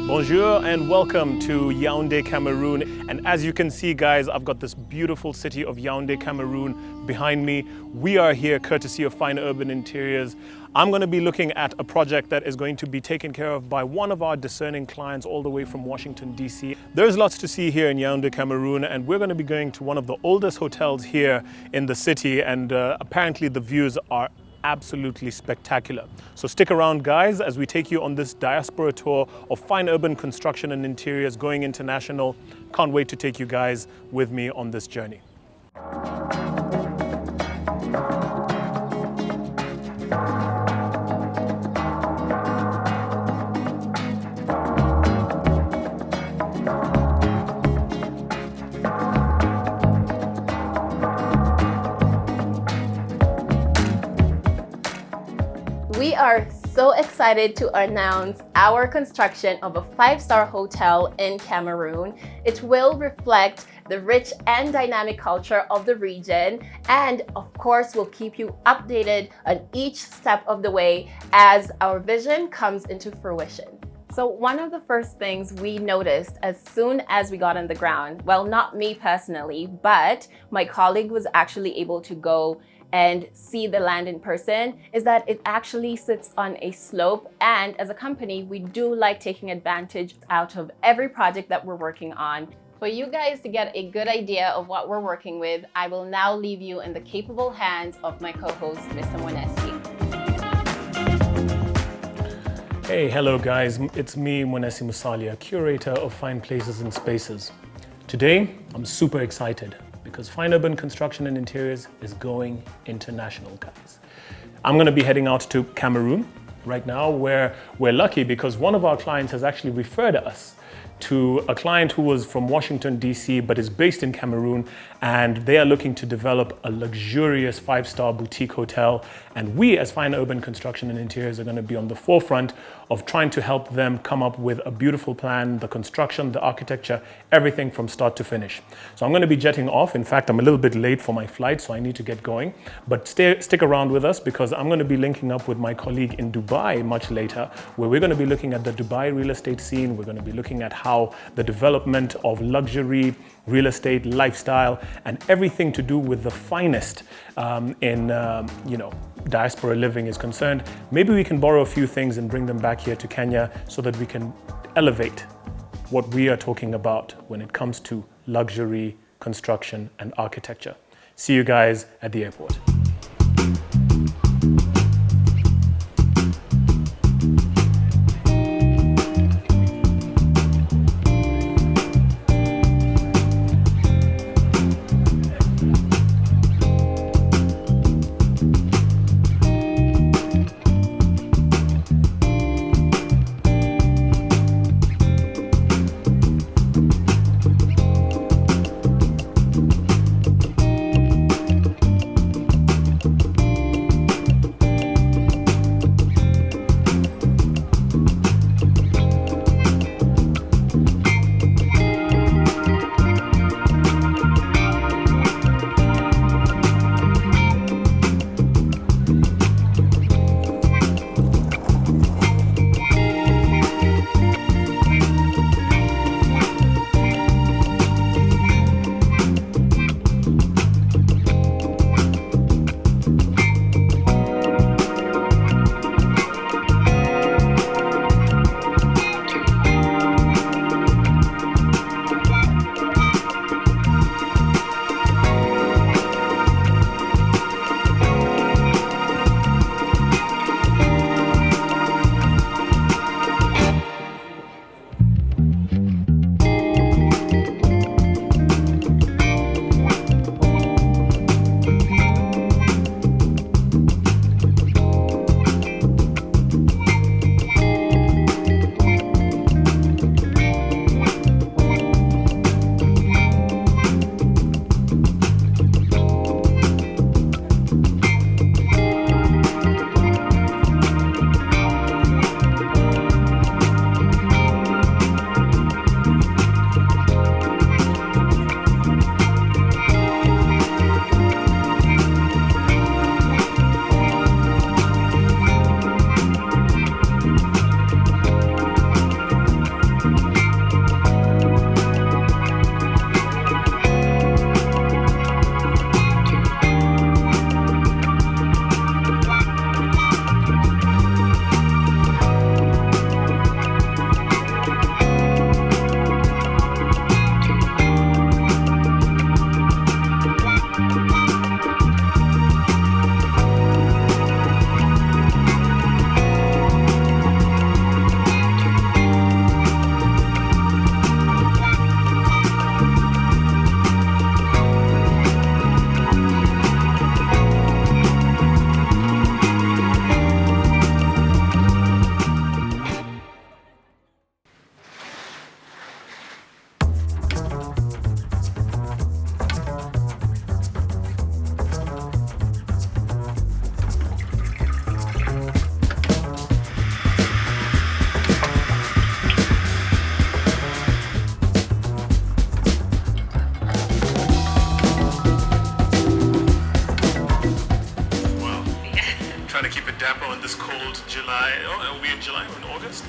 Bonjour and welcome to Yaoundé, Cameroon. And as you can see, guys, I've got this beautiful city of Yaoundé, Cameroon behind me. We are here courtesy of Fine Urban Interiors. I'm going to be looking at a project that is going to be taken care of by one of our discerning clients all the way from Washington, D.C. There's lots to see here in Yaoundé, Cameroon, and we're going to be going to one of the oldest hotels here in the city, and apparently the views are absolutely spectacular. So stick around, guys, as we take you on this diaspora tour of fine urban construction and interiors going international. Can't wait to take you guys with me on this journey. We are so excited to announce our construction of a 5-star hotel in Cameroon. It will reflect the rich and dynamic culture of the region, and of course we'll keep you updated on each step of the way as our vision comes into fruition. So one of the first things we noticed as soon as we got on the ground, well, not me personally, but my colleague was actually able to go and see the land in person, is that it actually sits on a slope. And as a company, we do like taking advantage out of every project that we're working on. For you guys to get a good idea of what we're working with, I will now leave you in the capable hands of my co-host, Mr. Mwenessi. Hey, hello guys, it's me, Mwenessi Musalia, curator of Fine Places and Spaces. Today, I'm super excited because Fine Urban Construction and Interiors is going international, guys. I'm gonna be heading out to Cameroon right now, where we're lucky because one of our clients has actually referred us to a client who was from Washington, D.C., but is based in Cameroon, and they are looking to develop a luxurious 5-star boutique hotel. And we, as Fine Urban Construction and Interiors, are going to be on the forefront of trying to help them come up with a beautiful plan, the construction, the architecture, everything from start to finish. So I'm going to be jetting off. In fact, I'm a little bit late for my flight, so I need to get going. But stick around with us because I'm going to be linking up with my colleague in Dubai much later, where we're going to be looking at the Dubai real estate scene. We're going to be looking at how the development of luxury, real estate, lifestyle, and everything to do with the finest in diaspora living is concerned. Maybe we can borrow a few things and bring them back here to Kenya so that we can elevate what we are talking about when it comes to luxury, construction, and architecture. See you guys at the airport. Are we in July or in August?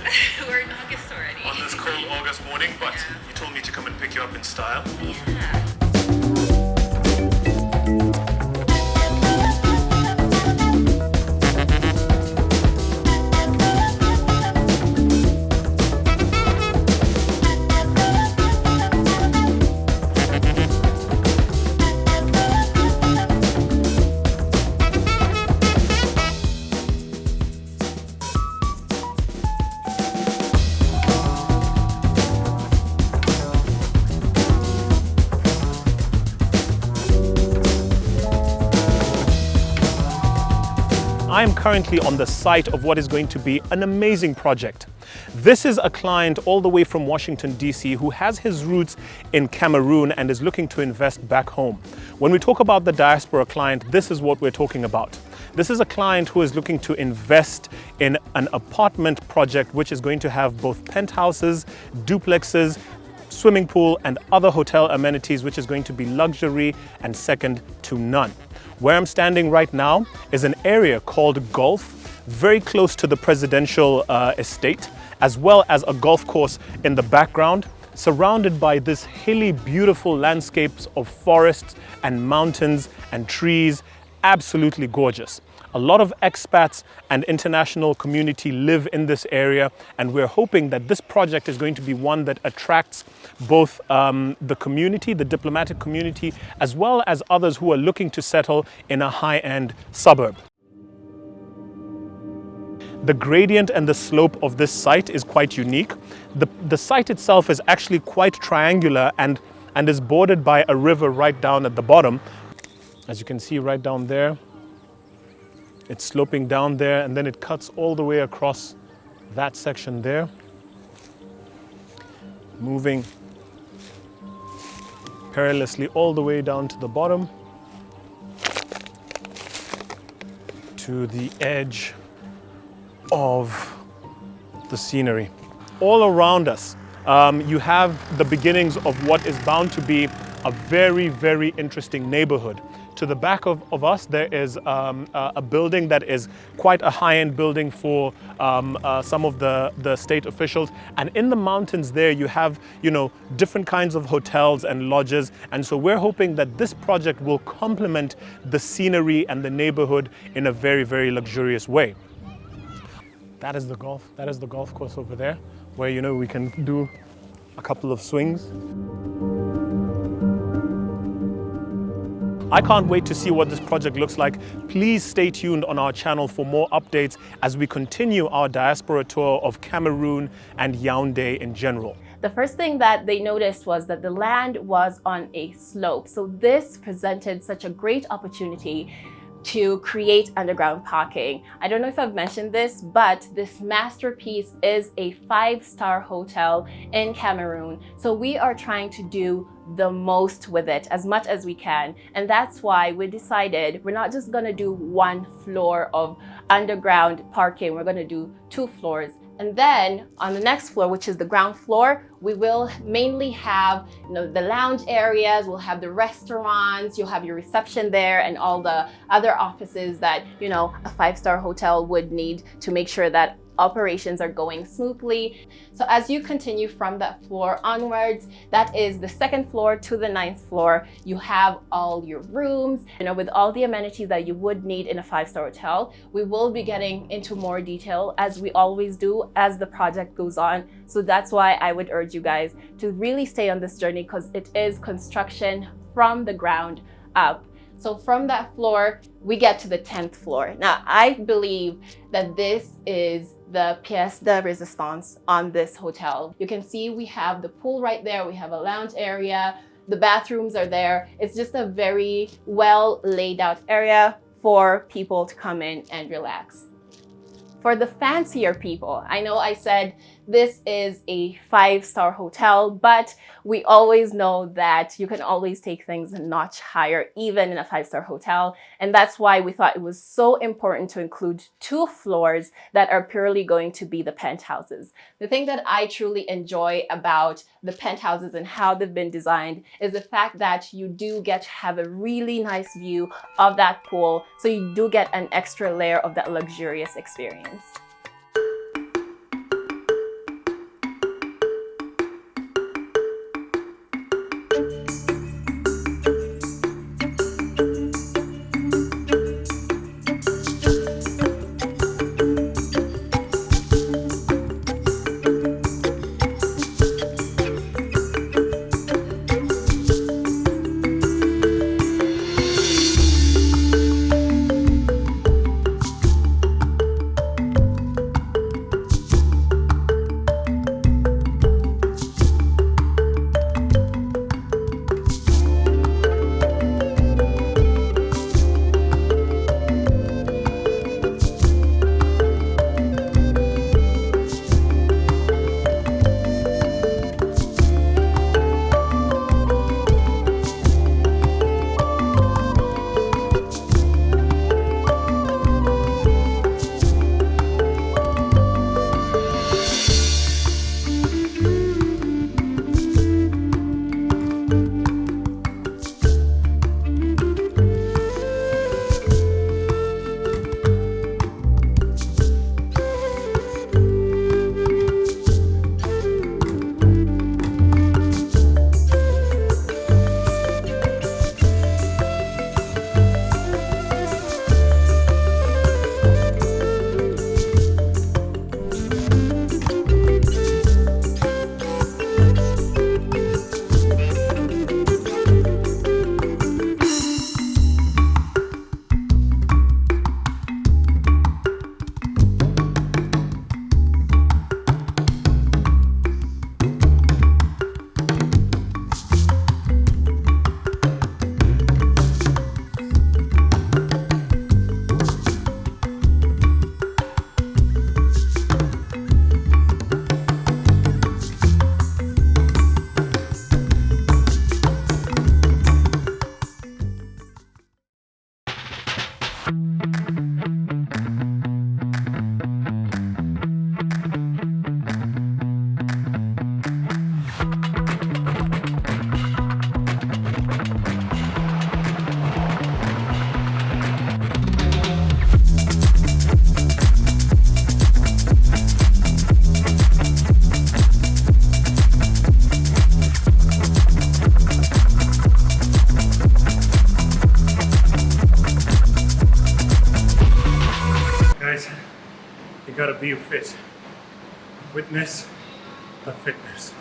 We're in August already. On this cold August morning, but you told me to come and pick you up in style. Yeah. I am currently on the site of what is going to be an amazing project. This is a client all the way from Washington, D.C. who has his roots in Cameroon and is looking to invest back home. When we talk about the diaspora client, this is what we're talking about. This is a client who is looking to invest in an apartment project which is going to have both penthouses, duplexes, swimming pool and other hotel amenities, which is going to be luxury and second to none. Where I'm standing right now is an area called Golf, very close to the presidential estate, as well as a golf course in the background, surrounded by this hilly, beautiful landscapes of forests and mountains and trees, absolutely gorgeous. A lot of expats and international community live in this area, and we're hoping that this project is going to be one that attracts both the community, the diplomatic community, as well as others who are looking to settle in a high-end suburb. The gradient and the slope of this site is quite unique. The site itself is actually quite triangular and is bordered by a river right down at the bottom. As you can see right down there, it's sloping down there and then it cuts all the way across that section there, moving perilously all the way down to the bottom to the edge of the scenery. All around us, you have the beginnings of what is bound to be a very, very interesting neighborhood. To the back of us, there is a building that is quite a high-end building for some of the state officials. And in the mountains there, you have, different kinds of hotels and lodges. And so we're hoping that this project will complement the scenery and the neighborhood in a very, very luxurious way. That is the golf course over there, where, we can do a couple of swings. I can't wait to see what this project looks like. Please stay tuned on our channel for more updates as we continue our diaspora tour of Cameroon and Yaoundé in general. The first thing that they noticed was that the land was on a slope. So this presented such a great opportunity to create underground parking. I don't know if I've mentioned this, but this masterpiece is a 5-star hotel in Cameroon. So we are trying to do the most with it, as much as we can. And that's why we decided we're not just gonna do 1 floor of underground parking, we're gonna do 2 floors. And then on the next floor, which is the ground floor, we will mainly have the lounge areas, we'll have the restaurants, you'll have your reception there and all the other offices that a 5-star hotel would need to make sure that operations are going smoothly. So as you continue from that floor onwards, that is the 2nd floor to the 9th floor, you have all your rooms, with all the amenities that you would need in a 5-star hotel. We will be getting into more detail, as we always do, as the project goes on. So that's why I would urge you guys to really stay on this journey, because it is construction from the ground up. So from that floor, we get to the 10th floor. Now, I believe that this is the pièce de résistance on this hotel. You can see we have the pool right there. We have a lounge area. The bathrooms are there. It's just a very well laid out area for people to come in and relax. For the fancier people, I know I said this is a 5-star hotel, but we always know that you can always take things a notch higher, even in a 5-star hotel. And that's why we thought it was so important to include 2 floors that are purely going to be the penthouses. The thing that I truly enjoy about the penthouses and how they've been designed is the fact that you do get to have a really nice view of that pool. So you do get an extra layer of that luxurious experience. fit. Witness the fitness.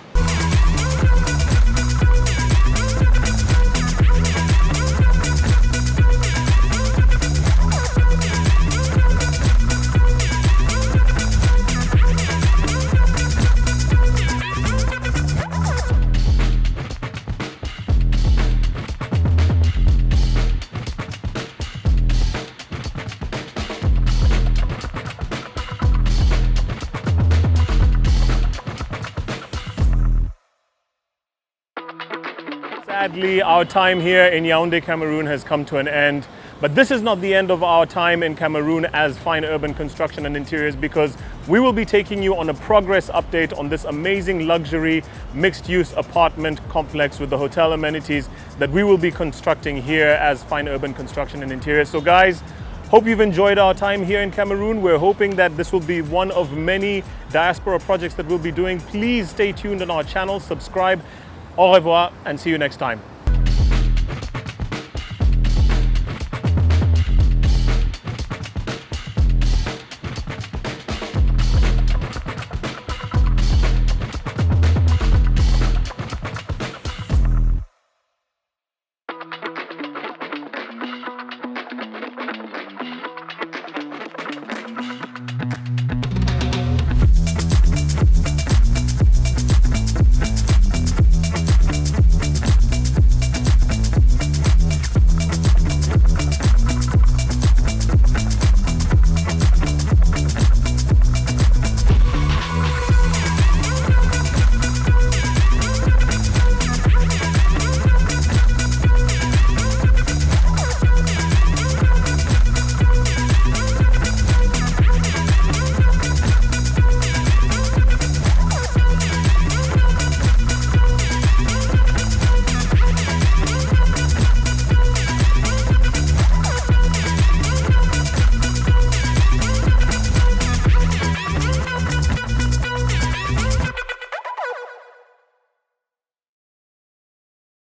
Sadly, our time here in Yaoundé, Cameroon has come to an end. But this is not the end of our time in Cameroon as Fine Urban Construction and Interiors, because we will be taking you on a progress update on this amazing luxury mixed-use apartment complex with the hotel amenities that we will be constructing here as Fine Urban Construction and Interiors. So guys, hope you've enjoyed our time here in Cameroon. We're hoping that this will be one of many diaspora projects that we'll be doing. Please stay tuned on our channel, subscribe. Au revoir and see you next time.